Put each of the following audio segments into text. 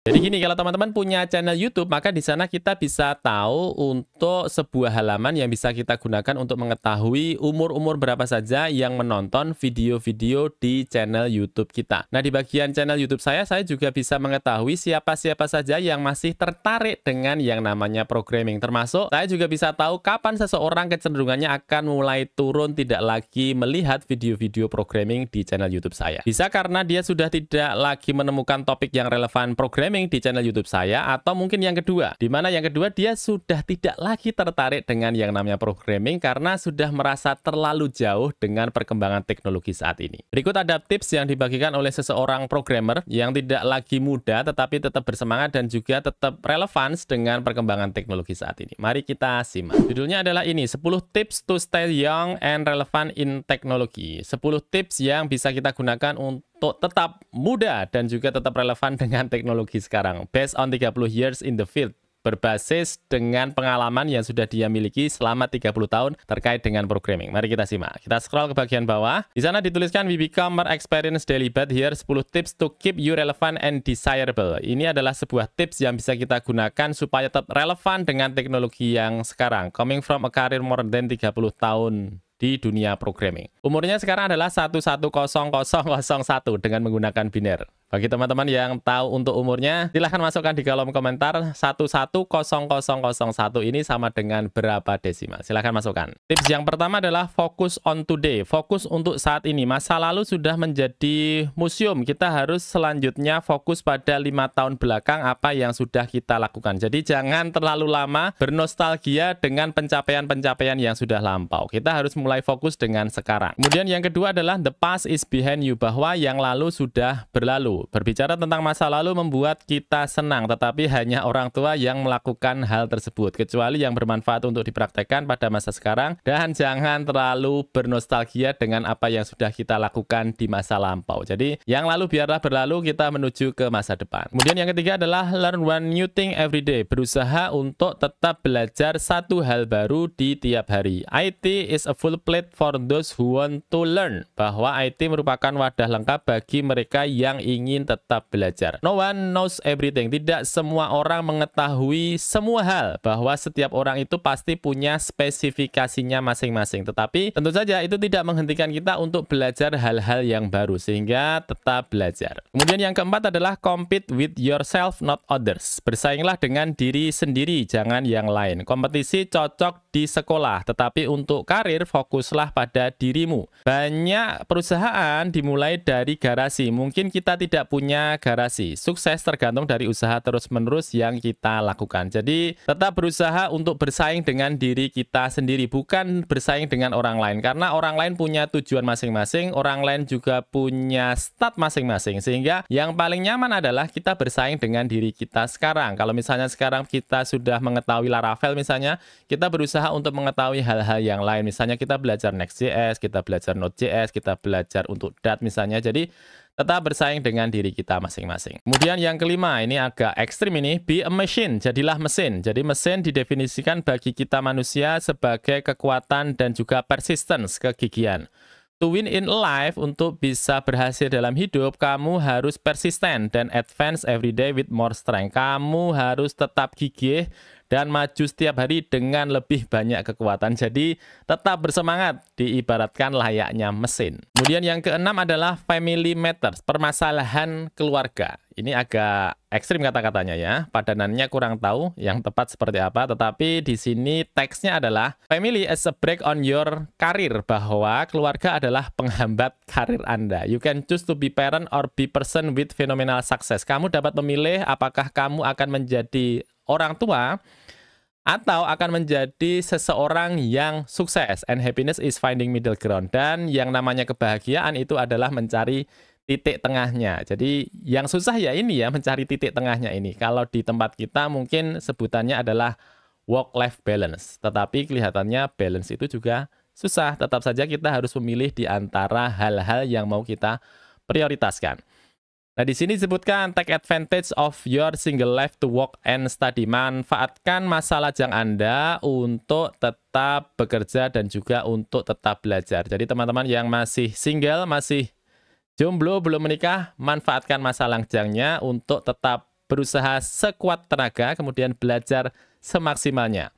Jadi gini, kalau teman-teman punya channel YouTube, maka di sana kita bisa tahu untuk sebuah halaman yang bisa kita gunakan untuk mengetahui umur-umur berapa saja yang menonton video-video di channel YouTube kita. Nah, di bagian channel YouTube saya juga bisa mengetahui siapa-siapa saja yang masih tertarik dengan yang namanya programming. Termasuk, saya juga bisa tahu kapan seseorang kecenderungannya akan mulai turun tidak lagi melihat video-video programming di channel YouTube saya. Bisa karena dia sudah tidak lagi menemukan topik yang relevan programming di channel YouTube saya, atau mungkin yang kedua, di mana yang kedua dia sudah tidak lagi tertarik dengan yang namanya programming karena sudah merasa terlalu jauh dengan perkembangan teknologi saat ini. Berikut ada tips yang dibagikan oleh seseorang programmer yang tidak lagi muda tetapi tetap bersemangat dan juga tetap relevan dengan perkembangan teknologi saat ini. Mari kita simak. Judulnya adalah ini, 10 tips to stay young and relevant in technology. 10 tips yang bisa kita gunakan untuk tetap muda dan juga tetap relevan dengan teknologi sekarang. Based on 30 years in the field. Berbasis dengan pengalaman yang sudah dia miliki selama 30 tahun terkait dengan programming. Mari kita simak. Kita scroll ke bagian bawah. Di sana dituliskan, we become more experienced daily, but here 10 tips to keep you relevant and desirable. Ini adalah sebuah tips yang bisa kita gunakan supaya tetap relevan dengan teknologi yang sekarang. Coming from a career more than 30 tahun di dunia programming. Umurnya sekarang adalah 110001 dengan menggunakan biner. Bagi teman-teman yang tahu untuk umurnya, silahkan masukkan di kolom komentar 110001 ini sama dengan berapa desimal. Silahkan masukkan. Tips yang pertama adalah fokus on today. Fokus untuk saat ini. Masa lalu sudah menjadi museum. Kita harus selanjutnya fokus pada 5 tahun belakang apa yang sudah kita lakukan. Jadi jangan terlalu lama bernostalgia dengan pencapaian-pencapaian yang sudah lampau. Kita harus mulai fokus dengan sekarang. Kemudian yang kedua adalah the past is behind you, bahwa yang lalu sudah berlalu. Berbicara tentang masa lalu membuat kita senang, tetapi hanya orang tua yang melakukan hal tersebut, kecuali yang bermanfaat untuk dipraktekkan pada masa sekarang, dan jangan terlalu bernostalgia dengan apa yang sudah kita lakukan di masa lampau. Jadi, yang lalu biarlah berlalu, kita menuju ke masa depan. Kemudian yang ketiga adalah learn one new thing every day, berusaha untuk tetap belajar satu hal baru di tiap hari. IT is a full plate for those who want to learn, bahwa IT merupakan wadah lengkap bagi mereka yang ingin tetap belajar. No one knows everything. Tidak semua orang mengetahui semua hal, bahwa setiap orang itu pasti punya spesifikasinya masing-masing. Tetapi tentu saja itu tidak menghentikan kita untuk belajar hal-hal yang baru, sehingga tetap belajar. Kemudian yang keempat adalah compete with yourself, not others. Bersainglah dengan diri sendiri, jangan yang lain. Kompetisi cocok di sekolah, tetapi untuk karir fokuslah pada dirimu. Banyak perusahaan dimulai dari garasi. Mungkin kita tidak punya garasi. Sukses tergantung dari usaha terus-menerus yang kita lakukan. Jadi, tetap berusaha untuk bersaing dengan diri kita sendiri, bukan bersaing dengan orang lain. Karena orang lain punya tujuan masing-masing, orang lain juga punya start masing-masing. Sehingga yang paling nyaman adalah kita bersaing dengan diri kita sekarang. Kalau misalnya sekarang kita sudah mengetahui Laravel misalnya, kita berusaha untuk mengetahui hal-hal yang lain. Misalnya kita belajar Next.js, kita belajar Node.js, kita belajar untuk Dart misalnya. Jadi, tetap bersaing dengan diri kita masing-masing. Kemudian yang kelima, ini agak ekstrim ini, be a machine, jadilah mesin. Jadi mesin didefinisikan bagi kita manusia sebagai kekuatan dan juga persistence, kegigihan. To win in life, untuk bisa berhasil dalam hidup, kamu harus persisten dan advance every day with more strength. Kamu harus tetap gigih dan maju setiap hari dengan lebih banyak kekuatan. Jadi tetap bersemangat, diibaratkan layaknya mesin. Kemudian yang keenam adalah family matters, permasalahan keluarga. Ini agak ekstrim kata-katanya ya, padanannya kurang tahu yang tepat seperti apa, tetapi di sini teksnya adalah family is a break on your career, bahwa keluarga adalah penghambat karir Anda. You can choose to be parent or be person with phenomenal success. Kamu dapat memilih apakah kamu akan menjadi orang tua atau akan menjadi seseorang yang sukses. And happiness is finding middle ground. Dan yang namanya kebahagiaan itu adalah mencari titik tengahnya. Jadi yang susah ya ini ya, mencari titik tengahnya ini. Kalau di tempat kita mungkin sebutannya adalah work-life balance. Tetapi kelihatannya balance itu juga susah. Tetap saja kita harus memilih di antara hal-hal yang mau kita prioritaskan. Nah, di sini disebutkan take advantage of your single life to work and study. Manfaatkan masa lajang Anda untuk tetap bekerja dan juga untuk tetap belajar. Jadi teman-teman yang masih single, masih jomblo, belum menikah, manfaatkan masa lajangnya untuk tetap berusaha sekuat tenaga, kemudian belajar semaksimalnya.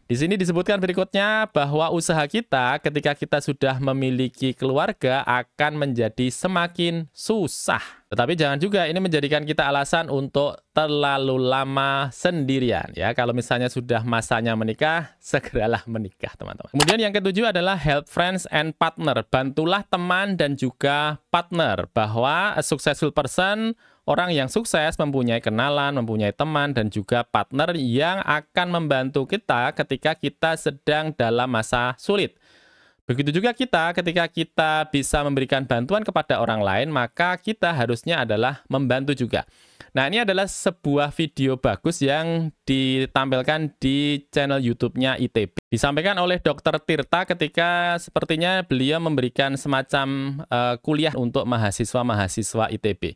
Di sini disebutkan berikutnya bahwa usaha kita ketika kita sudah memiliki keluarga akan menjadi semakin susah. Tetapi jangan juga ini menjadikan kita alasan untuk terlalu lama sendirian. Ya, kalau misalnya sudah masanya menikah, segeralah menikah, teman-teman. Kemudian yang ketujuh adalah help friends and partner. Bantulah teman dan juga partner. Bahwa a successful person, orang yang sukses mempunyai kenalan, mempunyai teman, dan juga partner yang akan membantu kita ketika kita sedang dalam masa sulit. Begitu juga kita, ketika kita bisa memberikan bantuan kepada orang lain, maka kita harusnya adalah membantu juga. Nah, ini adalah sebuah video bagus yang ditampilkan di channel YouTube-nya ITB. Disampaikan oleh Dr. Tirta ketika sepertinya beliau memberikan semacam kuliah untuk mahasiswa-mahasiswa ITB.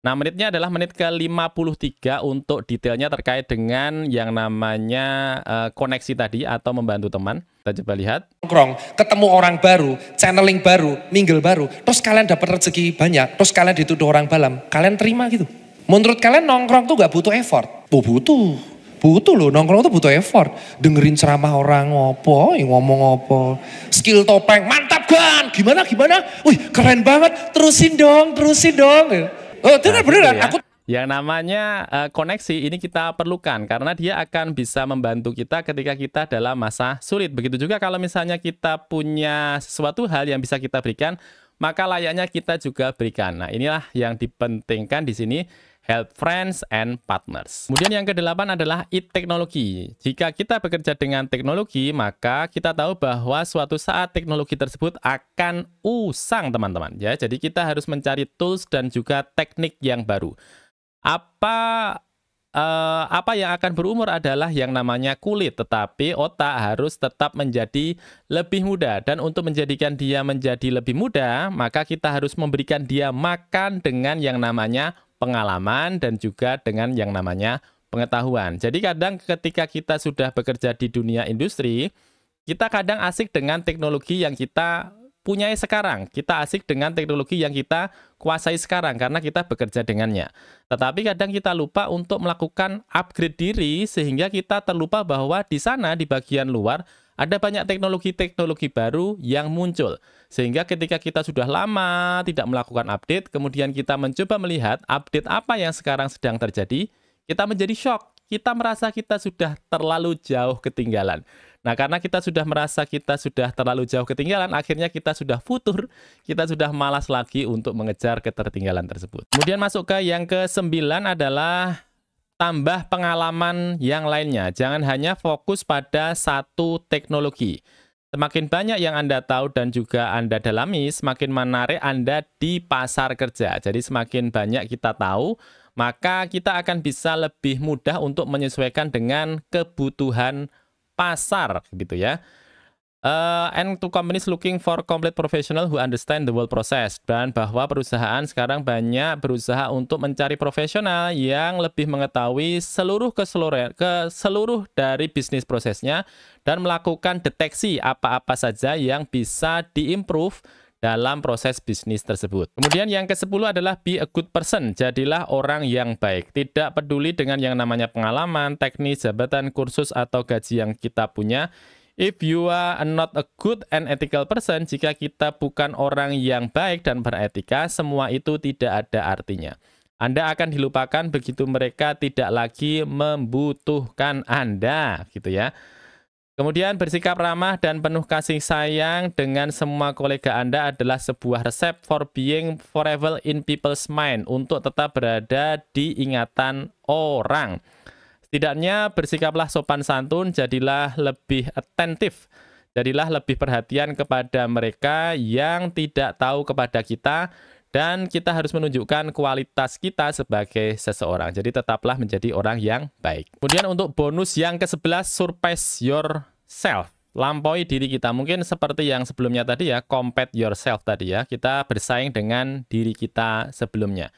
Nah, menitnya adalah menit ke-53 untuk detailnya terkait dengan yang namanya koneksi tadi atau membantu teman. Kita coba lihat. Nongkrong, ketemu orang baru, channeling baru, mingle baru, terus kalian dapat rezeki banyak, terus kalian dituduh orang balam, kalian terima gitu. Menurut kalian nongkrong tuh gak butuh effort? Oh, butuh loh, nongkrong tuh butuh effort. Dengerin ceramah orang ngopo, ngomong ngopo, skill topeng, mantap Gan, gimana? Wih keren banget, terusin dong. Oh, beneran, ya. Yang namanya koneksi ini kita perlukan karena dia akan bisa membantu kita ketika kita dalam masa sulit. Begitu juga kalau misalnya kita punya sesuatu hal yang bisa kita berikan, maka layaknya kita juga berikan. Nah, inilah yang dipentingkan di sini, help friends and partners. Kemudian yang ke-8 adalah eat teknologi. Jika kita bekerja dengan teknologi, maka kita tahu bahwa suatu saat teknologi tersebut akan usang, teman-teman. Ya, jadi kita harus mencari tools dan juga teknik yang baru. Apa yang akan berumur adalah yang namanya kulit, tetapi otak harus tetap menjadi lebih muda. Dan untuk menjadikan dia menjadi lebih muda, maka kita harus memberikan dia makan dengan yang namanya pengalaman dan juga dengan yang namanya pengetahuan. Jadi kadang ketika kita sudah bekerja di dunia industri, kita kadang asik dengan teknologi yang kita punyai sekarang. Kita asik dengan teknologi yang kita kuasai sekarang karena kita bekerja dengannya. Tetapi kadang kita lupa untuk melakukan upgrade diri sehingga kita terlupa bahwa di sana di bagian luar ada banyak teknologi-teknologi baru yang muncul. Sehingga ketika kita sudah lama tidak melakukan update, kemudian kita mencoba melihat update apa yang sekarang sedang terjadi, kita menjadi shock. Kita merasa kita sudah terlalu jauh ketinggalan. Nah, karena kita sudah merasa kita sudah terlalu jauh ketinggalan, akhirnya kita sudah futur, kita sudah malas lagi untuk mengejar ketertinggalan tersebut. Kemudian masuk ke yang ke-9 adalah tambah pengalaman yang lainnya. Jangan hanya fokus pada satu teknologi. Semakin banyak yang Anda tahu dan juga Anda dalami, semakin menarik Anda di pasar kerja. Jadi semakin banyak kita tahu, maka kita akan bisa lebih mudah untuk menyesuaikan dengan kebutuhan pasar, gitu ya. And to companies looking for complete professional who understand the whole process. Dan bahwa perusahaan sekarang banyak berusaha untuk mencari profesional yang lebih mengetahui seluruh dari bisnis prosesnya dan melakukan deteksi apa-apa saja yang bisa diimprove dalam proses bisnis tersebut. Kemudian yang ke-10 adalah be a good person. Jadilah orang yang baik. Tidak peduli dengan yang namanya pengalaman, teknis, jabatan, kursus, atau gaji yang kita punya. If you are not a good and ethical person, jika kita bukan orang yang baik dan beretika, semua itu tidak ada artinya. Anda akan dilupakan begitu mereka tidak lagi membutuhkan Anda, gitu ya. Kemudian bersikap ramah dan penuh kasih sayang dengan semua kolega Anda adalah sebuah resep for being forever in people's mind, untuk tetap berada di ingatan orang. Setidaknya bersikaplah sopan santun, jadilah lebih atentif, jadilah lebih perhatian kepada mereka yang tidak tahu kepada kita, dan kita harus menunjukkan kualitas kita sebagai seseorang. Jadi tetaplah menjadi orang yang baik. Kemudian untuk bonus yang ke-11, surpass yourself. Lampaui diri kita. Mungkin seperti yang sebelumnya tadi ya, compete yourself tadi ya. Kita bersaing dengan diri kita sebelumnya.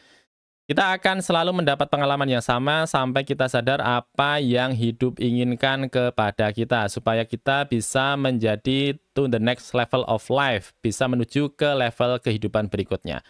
Kita akan selalu mendapat pengalaman yang sama sampai kita sadar apa yang hidup inginkan kepada kita, supaya kita bisa menjadi to the next level of life, bisa menuju ke level kehidupan berikutnya.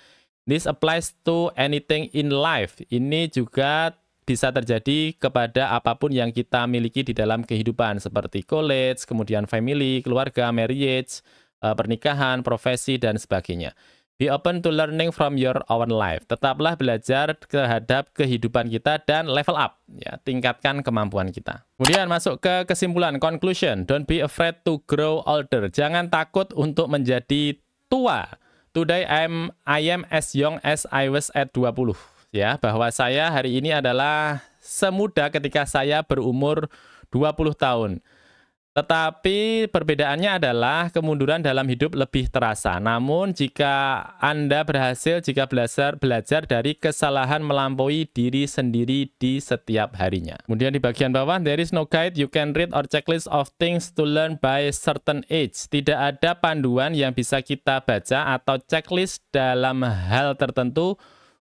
This applies to anything in life. Ini juga bisa terjadi kepada apapun yang kita miliki di dalam kehidupan, seperti college, kemudian family, keluarga, marriage, pernikahan, profesi, dan sebagainya. Be open to learning from your own life. Tetaplah belajar terhadap kehidupan kita dan level up. Ya, tingkatkan kemampuan kita. Kemudian masuk ke kesimpulan, conclusion. Don't be afraid to grow older. Jangan takut untuk menjadi tua. Today I am as young as I was at 20. Ya, bahwa saya hari ini adalah semuda ketika saya berumur 20 tahun. Tetapi perbedaannya adalah kemunduran dalam hidup lebih terasa. Namun jika Anda berhasil, jika belajar dari kesalahan melampaui diri sendiri di setiap harinya. Kemudian di bagian bawah, there is no guide you can read or checklist of things to learn by certain age. Tidak ada panduan yang bisa kita baca atau checklist dalam hal tertentu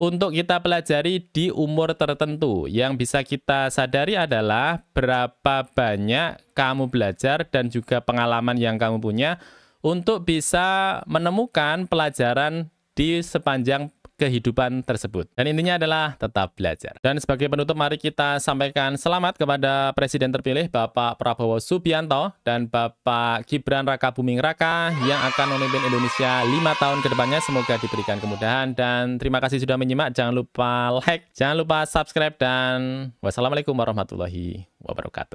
untuk kita pelajari di umur tertentu. Yang bisa kita sadari adalah berapa banyak kamu belajar dan juga pengalaman yang kamu punya untuk bisa menemukan pelajaran di sepanjang kehidupan tersebut. Dan intinya adalah tetap belajar. Dan sebagai penutup, mari kita sampaikan selamat kepada Presiden terpilih Bapak Prabowo Subianto dan Bapak Gibran Rakabuming Raka yang akan memimpin Indonesia 5 tahun ke depannya. Semoga diberikan kemudahan dan terima kasih sudah menyimak. Jangan lupa like, jangan lupa subscribe, dan wassalamualaikum warahmatullahi wabarakatuh.